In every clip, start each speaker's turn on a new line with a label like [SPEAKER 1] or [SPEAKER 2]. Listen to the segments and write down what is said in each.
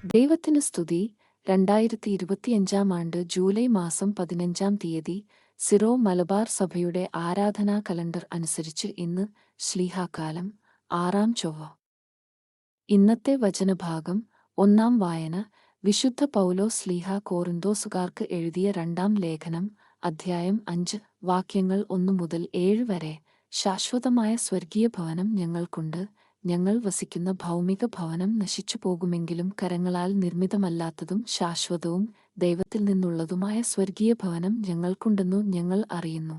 [SPEAKER 1] ദൈവത്തിന് സ്തുതി. 2025 ആണ്ട് ജൂലൈ മാസം 15 തീയതി സിറോ മലബാർ സഭയുടെ ആരാധനാ കലണ്ടർ അനുസരിച്ച് ഇന്ന് ശ്ലീഹാകാലം 6-ാം ചൊവ്വ. ഇന്നത്തെ വചനഭാഗം. 1-ാം വായന വിശുദ്ധ പൗലോസ് ശ്ലീഹ കോറിന്തോസുകാർക്ക് എഴുതിയ 2-ാം ലേഖനം, അധ്യായം 5, വാക്യങ്ങൾ 1 മുതൽ 7 വരെ. ശാശ്വതമായ സ്വർഗീയ ഭവനം ഞങ്ങൾക്കുണ്ട്. ഞങ്ങൾ വസിക്കുന്ന ഭൗമിക ഭവനം നശിച്ചുപോകുമെങ്കിലും കരങ്ങളാൽ നിർമ്മിതമല്ലാത്തതും ശാശ്വതവും ദൈവത്തിൽ നിന്നുള്ളതുമായ സ്വർഗീയ ഭവനം ഞങ്ങൾക്കുണ്ടെന്നു ഞങ്ങൾ അറിയുന്നു.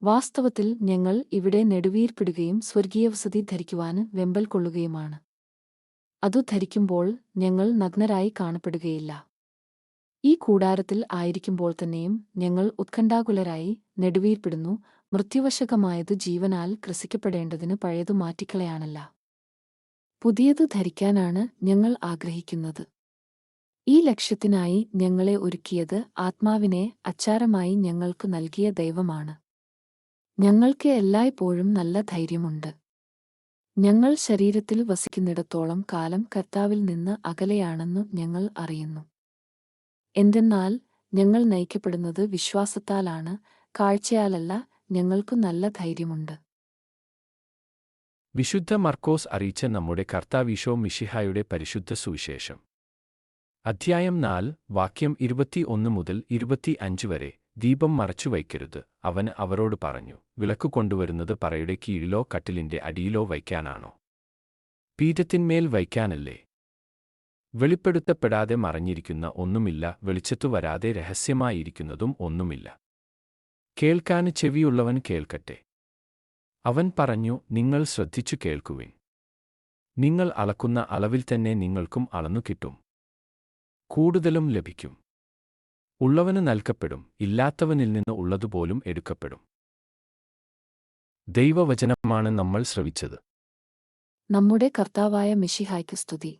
[SPEAKER 1] വാസ്തവത്തിൽ ഞങ്ങൾ ഇവിടെ നെടുവീർപ്പിടുകയും സ്വർഗീയവസതി ധരിക്കുവാന് വെമ്പൽ കൊള്ളുകയുമാണ്. അതു ധരിക്കുമ്പോൾ ഞങ്ങൾ നഗ്നരായി കാണപ്പെടുകയില്ല. ഈ കൂടാരത്തിൽ ആയിരിക്കുമ്പോൾ തന്നെയും ഞങ്ങൾ ഉത്കണ്ഠാകുലരായി നെടുവീർപ്പിടുന്നു. മൃത്യുവശകമായതു ജീവനാൽ ഗ്രസിക്കപ്പെടേണ്ടതിന് പഴയതു മാറ്റിക്കളയാനല്ല, പുതിയതു ധരിക്കാനാണ് ഞങ്ങൾ ആഗ്രഹിക്കുന്നത്. ഈ ലക്ഷ്യത്തിനായി ഞങ്ങളെ ഒരുക്കിയത് ആത്മാവിനെ അച്ചാരമായി ഞങ്ങൾക്കു നൽകിയ ദൈവമാണ്. ഞങ്ങൾക്ക് എല്ലായ്പ്പോഴും നല്ല ധൈര്യമുണ്ട്. ഞങ്ങൾ ശരീരത്തിൽ വസിക്കുന്നിടത്തോളം കാലം കർത്താവിൽ നിന്ന് അകലെയാണെന്നു ഞങ്ങൾ അറിയുന്നു. എന്തെന്നാൽ ഞങ്ങൾ നയിക്കപ്പെടുന്നത് വിശ്വാസത്താലാണ്, കാഴ്ചയാലല്ല. ഞങ്ങൾക്കു നല്ല ധൈര്യമുണ്ട്.
[SPEAKER 2] വിശുദ്ധ മർക്കോസ് അറിയിച്ച നമ്മുടെ കർത്താവീശോ മിശിഹായുടെ പരിശുദ്ധ സുവിശേഷം. അധ്യായം 4, വാക്യം 21 മുതൽ 25 വരെ. ദീപം മറച്ചുവയ്ക്കരുത്. അവൻ അവരോട് പറഞ്ഞു, വിളക്കു കൊണ്ടുവരുന്നത് പറയുടെ കീഴിലോ കട്ടിലിന്റെ അടിയിലോ വയ്ക്കാനാണോ? പീഠത്തിന്മേൽ വയ്ക്കാനല്ലേ? വെളിപ്പെടുത്തപ്പെടാതെ മറഞ്ഞിരിക്കുന്ന ഒന്നുമില്ല, വെളിച്ചത്തു വരാതെ രഹസ്യമായിരിക്കുന്നതും ഒന്നുമില്ല. കേൾക്കാൻ ചെവിയുള്ളവൻ കേൾക്കട്ടെ. അവൻ പറഞ്ഞു, നിങ്ങൾ ശ്രദ്ധിച്ചു കേൾക്കുവിൻ. നിങ്ങൾ അളക്കുന്ന അളവിൽ തന്നെ നിങ്ങൾക്കും അളന്നു കിട്ടും, കൂടുതലും ലഭിക്കും. ഉള്ളവന് നൽകപ്പെടും, ഇല്ലാത്തവനിൽ നിന്ന് ഉള്ളതുപോലും എടുക്കപ്പെടും. ദൈവവചനമാണ് നമ്മൾ ശ്രവിച്ചത്.
[SPEAKER 1] നമ്മുടെ കർത്താവായ മിശിഹായ്ക്ക് സ്തുതി.